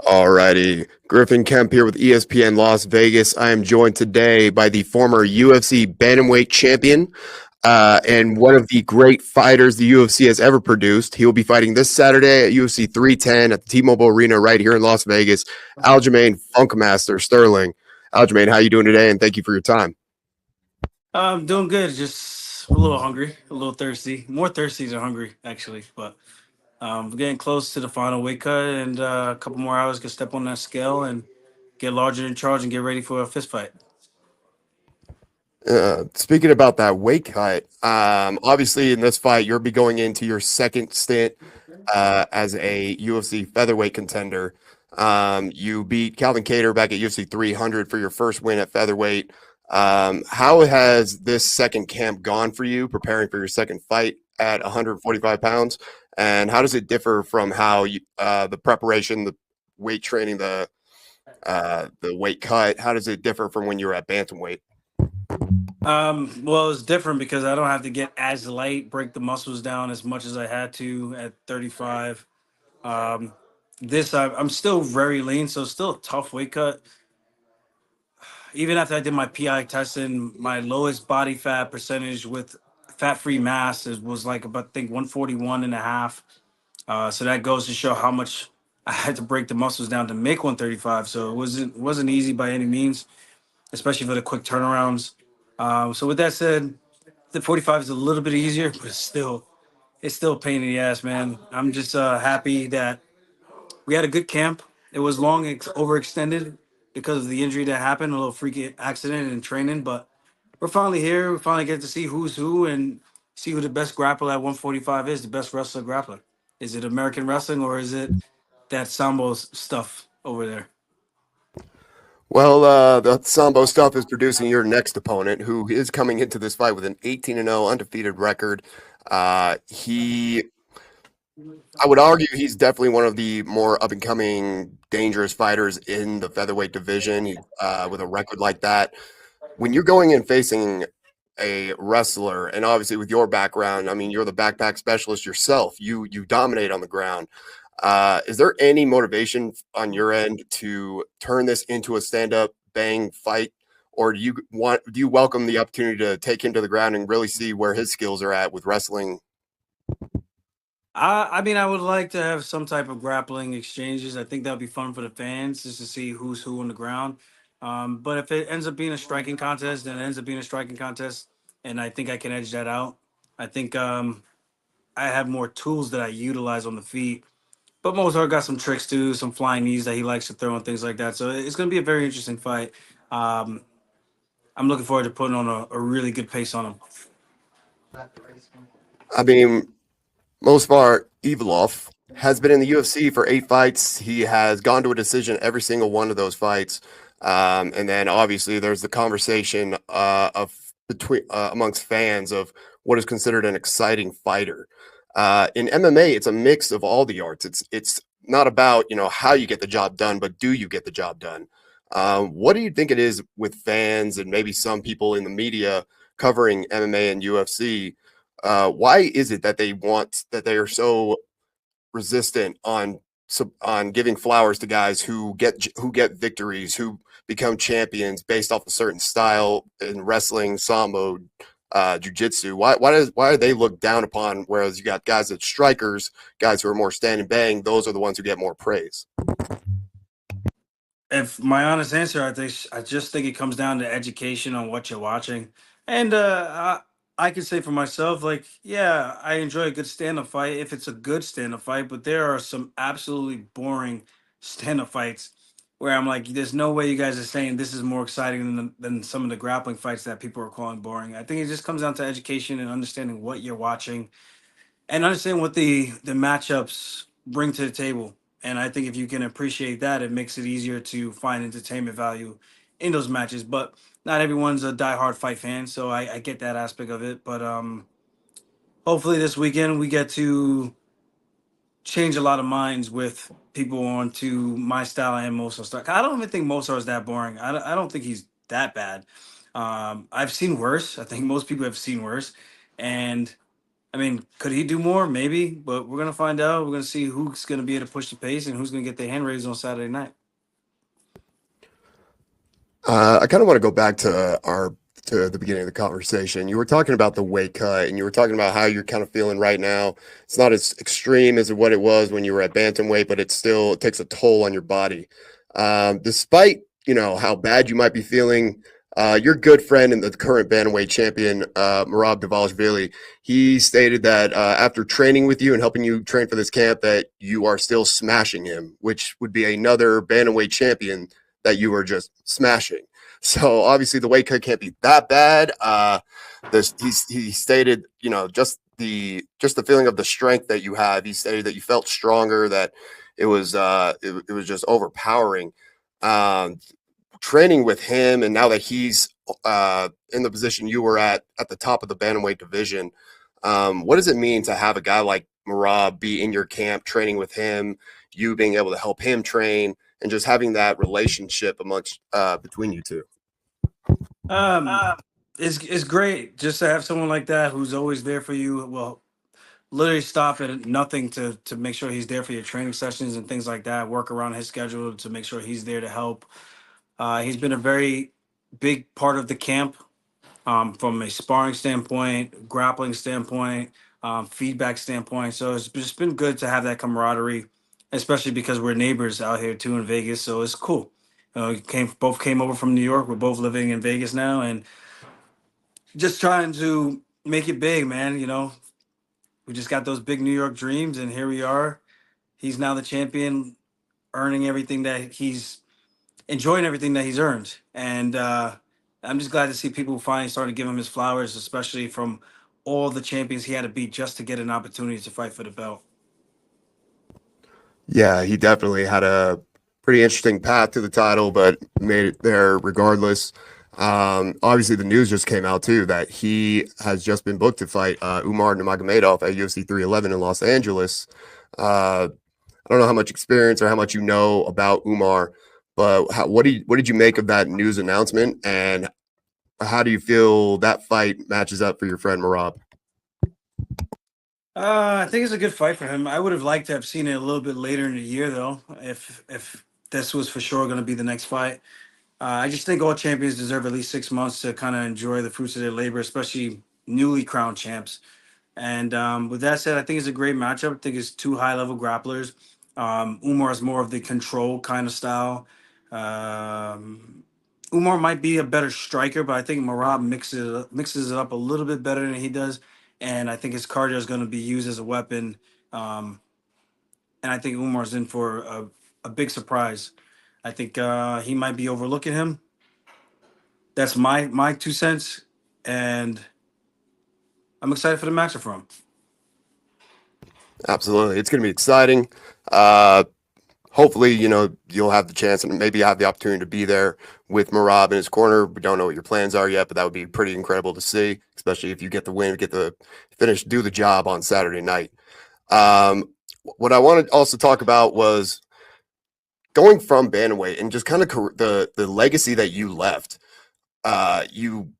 Alrighty, Griffin Kemp here with ESPN Las Vegas. I am joined today by the former UFC Bantamweight champion and one of the great fighters the UFC has ever produced. He will be fighting this Saturday at UFC 310 at the T-Mobile Arena right here in Las Vegas. Aljamain Sterling. Aljamain, how you doing today? And thank you for your time. I'm doing good. Just a little hungry, a little thirsty. More thirsty than hungry, actually. But we're getting close to the final weight cut, and a couple more hours can step on that scale and get larger in charge and get ready for a fist fight. Speaking about that weight cut, obviously in this fight, you'll be going into your second stint as a UFC featherweight contender. You beat Calvin Kattar back at UFC 300 for your first win at featherweight. How has this second camp gone for you, preparing for your second fight at 145 pounds? And how does it differ from how the preparation, the weight training, the weight cut? How does it differ from when you were at bantamweight? Well, it's different because I don't have to get as light, break the muscles down as much as I had to at 35. Um, I'm still very lean, so it's still a tough weight cut. Even after I did my PI testing, my lowest body fat percentage with fat-free mass was like about, I think, 141 and a half. So that goes to show how much I had to break the muscles down to make 135. So it wasn't easy by any means, especially for the quick turnarounds. So with that said, the 45 is a little bit easier, but it's still a pain in the ass, man. I'm just happy that we had a good camp. It was long, overextended because of the injury that happened, a little freaky accident in training. But we're finally here. We finally get to see who's who and see who the best grappler at 145 is, the best wrestler grappler. Is it American wrestling or is it that Sambo stuff over there? Well, the Sambo stuff is producing your next opponent, who is coming into this fight with an 18-0 undefeated record. He, I would argue, he's definitely one of the more up and coming, dangerous fighters in the featherweight division. With a record like that, when you're going and facing a wrestler, and obviously with your background, I mean, you're the backpack specialist yourself. You dominate on the ground. Is there any motivation on your end to turn this into a stand-up bang fight, or do you welcome the opportunity to take him to the ground and really see where his skills are at with wrestling? I mean, I would like to have some type of grappling exchanges. I think that would be fun for the fans just to see who's who on the ground. But if it ends up being a striking contest, then it ends up being a striking contest, and I think I can edge that out. I think I have more tools that I utilize on the feet. But Mozart got some tricks too, some flying knees that he likes to throw and things like that. So it's going to be a very interesting fight. Um, I'm looking forward to putting on a really good pace on him. I mean, Movsar Evloev has been in the UFC for 8 fights. He has gone to a decision every single one of those fights. And then obviously there's the conversation of between amongst fans of what is considered an exciting fighter. In MMA, it's a mix of all the arts. It's not about how you get the job done, but do you get the job done? What do you think it is with fans and maybe some people in the media covering MMA and UFC? Why is it that they are so resistant on giving flowers to guys who get victories, who become champions based off a certain style in wrestling, sambo, jujitsu? Why are they looked down upon? Whereas you got guys that strikers, guys who are more stand and bang, those are the ones who get more praise. If my honest answer, I just think it comes down to education on what you're watching, and I can say for myself, like, yeah, I enjoy a good stand-up fight if it's a good stand-up fight, but there are some absolutely boring stand-up fights where I'm like, there's no way you guys are saying this is more exciting than some of the grappling fights that people are calling boring. I think it just comes down to education and understanding what you're watching and understand what the matchups bring to the table. And I think if you can appreciate that, it makes it easier to find entertainment value in those matches. But not everyone's a diehard fight fan, so I get that aspect of it. But hopefully this weekend we get to change a lot of minds with people onto my style and Mozart's style. I don't even think Mozart is that boring. I don't think he's that bad. I've seen worse. I think most people have seen worse, and I mean, could he do more? Maybe, but we're gonna find out. We're gonna see who's gonna be able to push the pace and who's gonna get their hand raised on Saturday night. I kind of want to go back to our to the beginning of the conversation. You were talking about the weight cut, and you were talking about how you're kind of feeling right now. It's not as extreme as what it was when you were at bantamweight, but it takes a toll on your body. Despite how bad you might be feeling, your good friend and the current bantamweight champion, Merab Dvalishvili, he stated that after training with you and helping you train for this camp, that you are still smashing him, which would be another bantamweight champion that you were just smashing. So obviously the weight cut can't be that bad. He stated, just the feeling of the strength that you have. He stated that you felt stronger, that it was just overpowering. Um, Training with him, and now that he's in the position you were at the top of the bantamweight division, what does it mean to have a guy like Merab be in your camp, training with him, you being able to help him train, and just having that relationship amongst between you two? Um, it's great just to have someone like that who's always there for you. Well, literally stop at nothing to make sure he's there for your training sessions and things like that. Work around his schedule to make sure he's there to help. He's been a very big part of the camp, from a sparring standpoint, grappling standpoint, feedback standpoint. So it's just been good to have that camaraderie, especially because we're neighbors out here too in Vegas. So it's cool. Both came over from New York. We're both living in Vegas now, and just trying to make it big, man. We just got those big New York dreams, and here we are. He's now the champion, earning everything that he's enjoying everything that he's earned. And I'm just glad to see people finally starting to give him his flowers, especially from all the champions he had to beat just to get an opportunity to fight for the belt. Yeah, he definitely had a pretty interesting path to the title, but made it there regardless. Obviously, the news just came out too that he has just been booked to fight Umar Nurmagomedov at UFC 311 in Los Angeles. I don't know how much experience or how much you know about Umar, but what did you make of that news announcement, and how do you feel that fight matches up for your friend Marab? I think it's a good fight for him. I would have liked to have seen it a little bit later in the year, though, if this was for sure going to be the next fight. I just think all champions deserve at least 6 months to kind of enjoy the fruits of their labor, especially newly crowned champs. And with that said, I think it's a great matchup. I think it's two high level grapplers. Umar is more of the control kind of style. Um, Umar might be a better striker, but I think Marab mixes it up a little bit better than he does. And I think his cardio is going to be used as a weapon. Um, and I think Umar's in for a big surprise. I think he might be overlooking him. That's my 2 cents. And I'm excited for the matchup for him. Absolutely, it's going to be exciting. Uh, Hopefully, you'll have the chance and maybe have the opportunity to be there with Marab in his corner. We don't know what your plans are yet, but that would be pretty incredible to see, especially if you get the win, get the finish, do the job on Saturday night. Um, what I wanted to also talk about was going from bantamweight and just kind of the legacy that you left. You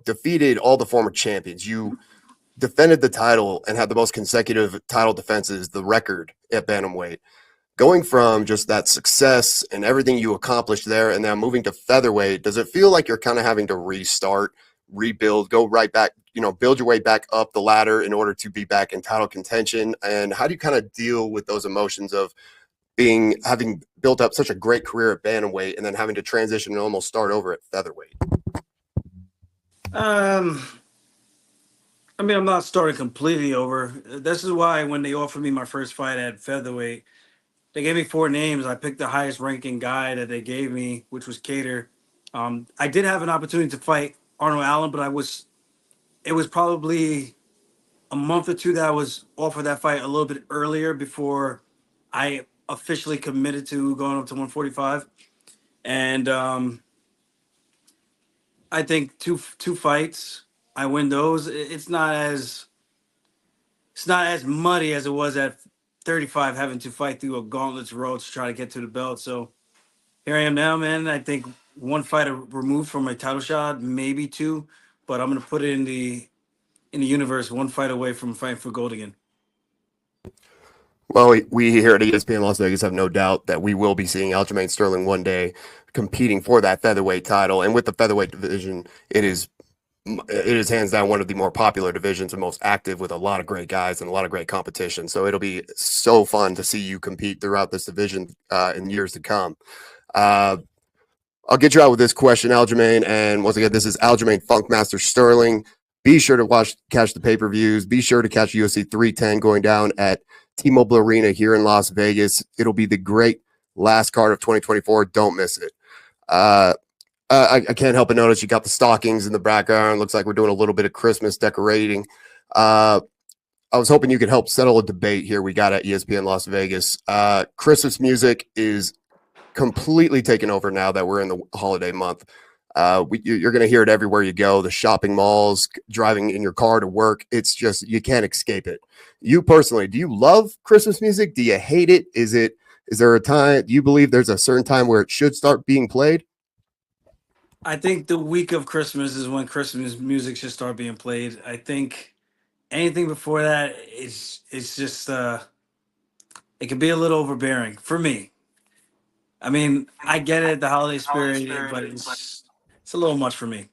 defeated all the former champions. You defended the title and had the most consecutive title defenses, the record at bantamweight. Going from just that success and everything you accomplished there and now moving to featherweight, does it feel like you're kind of having to restart, rebuild, go right back, build your way back up the ladder in order to be back in title contention? And how do you kind of deal with those emotions of having built up such a great career at bantamweight and then having to transition and almost start over at featherweight? Um, I mean, I'm not starting completely over. This is why when they offered me my first fight at featherweight, they gave me four names. I picked the highest ranking guy that they gave me, which was Cater. I did have an opportunity to fight Arnold Allen, but it was probably a month or two that I was offered that fight a little bit earlier before I officially committed to going up to 145. And I think two fights, I win those. It's not as muddy as it was at 35, having to fight through a gauntlet's road to try to get to the belt. So here I am now, man. I think one fight removed from my title shot, maybe two, but I'm gonna put it in the universe, one fight away from fighting for gold again. Well, we here at ESPN Las Vegas have no doubt that we will be seeing Aljamain Sterling one day competing for that featherweight title. And with the featherweight division, it is hands down one of the more popular divisions and most active, with a lot of great guys and a lot of great competition. So it'll be so fun to see you compete throughout this division in years to come. Uh, I'll get you out with this question, Aljamain. And once again, this is Aljamain Funkmaster Sterling. Be sure to catch the pay-per-views. Be sure to catch UFC 310 going down at T-Mobile Arena here in Las Vegas. It'll be the great last card of 2024. Don't miss it. I can't help but notice you got the stockings in the background. Looks like we're doing a little bit of Christmas decorating. I was hoping you could help settle a debate here we got at ESPN Las Vegas. Christmas music is completely taken over now that we're in the holiday month. You're going to hear it everywhere you go. The shopping malls, driving in your car to work. It's just, you can't escape it. You personally, do you love Christmas music? Do you hate it? Is there a time, do you believe there's a certain time where it should start being played? I think the week of Christmas is when Christmas music should start being played. I think anything before that is it's just it can be a little overbearing for me. I mean, I get it, the holiday spirit, but it's a little much for me.